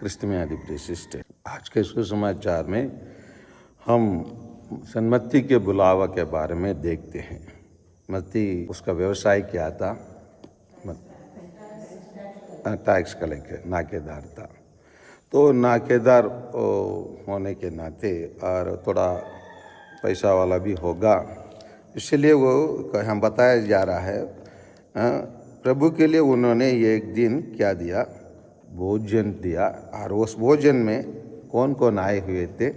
क्रिस्त में आदि प्रिशिष्ट। आज के सुसमाचार में हम सन्मति के बुलावा के बारे में देखते हैं। मत्ती उसका व्यवसाय क्या था? टैक्स कलेक्टर, नाकेदार था। तो नाकेदार होने के नाते और थोड़ा पैसा वाला भी होगा, इसलिए वो हम बताया जा रहा है प्रभु के लिए उन्होंने एक दिन क्या दिया? भोजन दिया। और उस भोजन में कौन कौन आए हुए थे?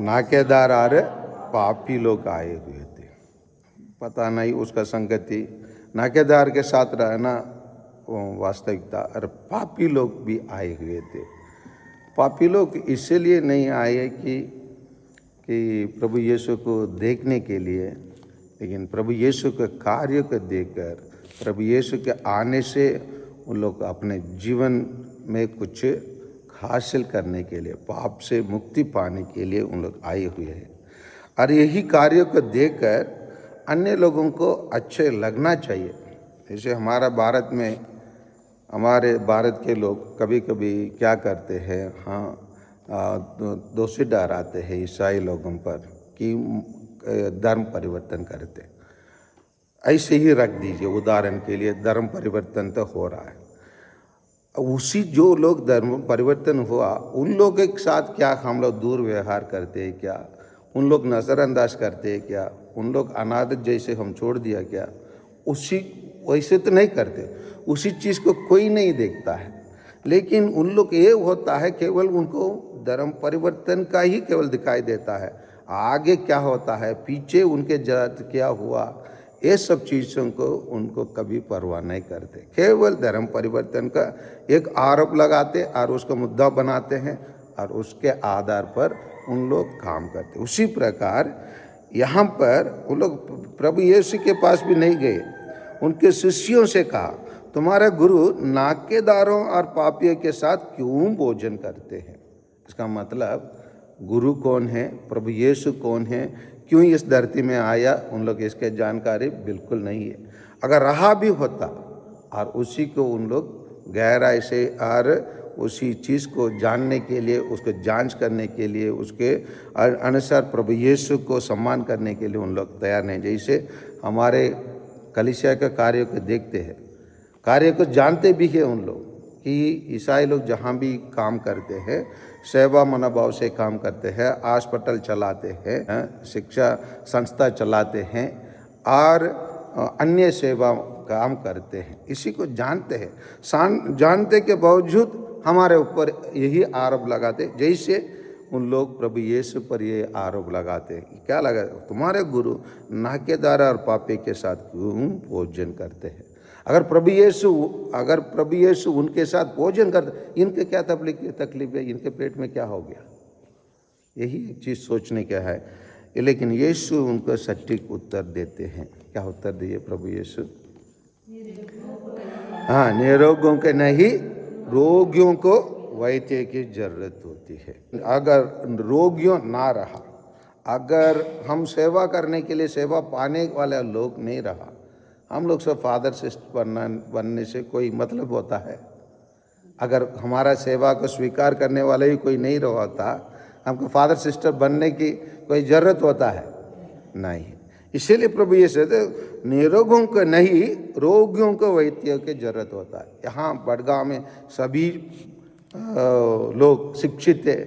नाकेदार और पापी लोग आए हुए थे। पता नहीं उसका संगति नाकेदार के साथ रहना वास्तविकता, और पापी लोग भी आए हुए थे। पापी लोग इसलिए नहीं आए कि प्रभु यीशु को देखने के लिए, लेकिन प्रभु यीशु के कार्य को देखकर, प्रभु यीशु के आने से उन लोग अपने जीवन में कुछ हासिल करने के लिए, पाप से मुक्ति पाने के लिए उन लोग आए हुए हैं। और यही कार्य को देखकर अन्य लोगों को अच्छे लगना चाहिए। जैसे हमारे भारत के लोग कभी कभी क्या करते हैं, दोषी डराते हैं ईसाई लोगों पर कि धर्म परिवर्तन करते। ऐसे ही रख दीजिए, उदाहरण के लिए धर्म परिवर्तन तो हो रहा है। उसी जो लोग धर्म परिवर्तन हुआ उन लोगों के साथ क्या हम लोग दुर्व्यवहार करते हैं क्या? उन लोग नज़रअंदाज करते हैं क्या? उन लोग अनादत जैसे हम छोड़ दिया क्या? वैसे तो नहीं करते। उसी चीज़ को कोई नहीं देखता है, लेकिन उन लोग ये होता है केवल उनको धर्म परिवर्तन का ही केवल दिखाई देता है। आगे क्या होता है, पीछे उनके जात क्या हुआ, ये सब चीज़ों को उनको कभी परवाह नहीं करते। केवल धर्म परिवर्तन का एक आरोप लगाते और उसको मुद्दा बनाते हैं और उसके आधार पर उन लोग काम करते। उसी प्रकार यहाँ पर उन लोग प्रभु यीशु के पास भी नहीं गए, उनके शिष्यों से कहा तुम्हारा गुरु नाकेदारों और पापियों के साथ क्यों भोजन करते हैं? इसका मतलब गुरु कौन है, प्रभु यीशु कौन है, क्यों इस धरती में आया, उन लोग इसके जानकारी बिल्कुल नहीं है। अगर रहा भी होता और उसी को उन लोग गहराई से और उसी चीज़ को जानने के लिए, उसको जांच करने के लिए, उसके अनुसार प्रभु यीशु को सम्मान करने के लिए उन लोग तैयार नहीं। जैसे हमारे कलीसिया के कार्य को देखते हैं, कार्य को जानते भी हैं उन लोग कि ईसाई लोग जहाँ भी काम करते हैं सेवा मनोभाव से काम करते हैं, हॉस्पिटल चलाते हैं, शिक्षा संस्था चलाते हैं और अन्य सेवा काम करते हैं। इसी को जानते हैं। जानते के बावजूद हमारे ऊपर यही आरोप लगाते, जैसे उन लोग प्रभु यीशु पर ये आरोप लगाते हैं। क्या लगा? तुम्हारे गुरु नाकेदार और पापी के साथ क्यों भोजन करते हैं? अगर प्रभु यीशु उनके साथ भोजन करते, इनके क्या तकलीफ है, इनके पेट में क्या हो गया? यही एक चीज़ सोचने का है। लेकिन यीशु उनको सटीक उत्तर देते हैं। क्या उत्तर दिए प्रभु यीशु? निरोगों के नहीं, रोगियों को वैद्य की जरूरत होती है। अगर रोगियों ना रहा, अगर हम सेवा करने के लिए सेवा पाने वाले लोग नहीं रहा, हम लोग सब फादर सिस्टर बनने से कोई मतलब होता है? अगर हमारा सेवा को स्वीकार करने वाले ही कोई नहीं होता, हमको फादर सिस्टर बनने की कोई ज़रूरत होता है? नहीं। इसीलिए प्रभु ये कहते निरोगों को नहीं, रोगियों को वैद्यों की जरूरत होता है। यहाँ बड़गांव में सभी लोग शिक्षित है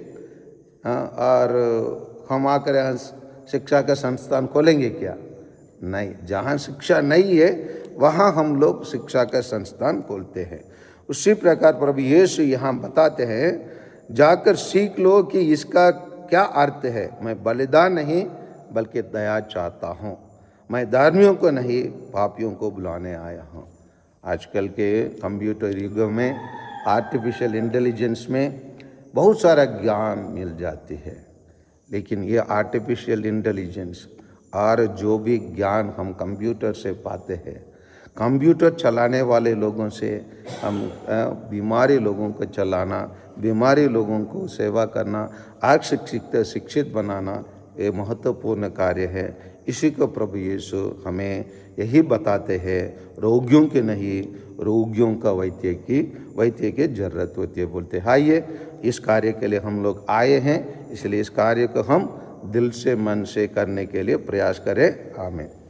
और हम आकर यहाँ शिक्षा का संस्थान खोलेंगे क्या? नहीं। जहाँ शिक्षा नहीं है वहाँ हम लोग शिक्षा का संस्थान खोलते हैं। उसी प्रकार प्रभु यीशु यहाँ बताते हैं, जाकर सीख लो कि इसका क्या अर्थ है। मैं बलिदान नहीं बल्कि दया चाहता हूँ। मैं धर्मियों को नहीं पापियों को बुलाने आया हूँ। आजकल के कंप्यूटर युग में, आर्टिफिशियल इंटेलिजेंस में बहुत सारा ज्ञान मिल जाती है, लेकिन ये आर्टिफिशियल इंटेलिजेंस और जो भी ज्ञान हम कंप्यूटर से पाते हैं, कंप्यूटर चलाने वाले लोगों से हम बीमारी लोगों को चलाना, बीमारी लोगों को सेवा करना, शिक्षित बनाना, ये महत्वपूर्ण कार्य है। इसी को प्रभु यीशु हमें यही बताते हैं, रोगियों के नहीं, रोगियों का वैद्य की जरूरत होती है। बोलते हैं आइए, इस कार्य के लिए हम लोग आए हैं, इसलिए इस कार्य को हम दिल से मन से करने के लिए प्रयास करें। आमीन।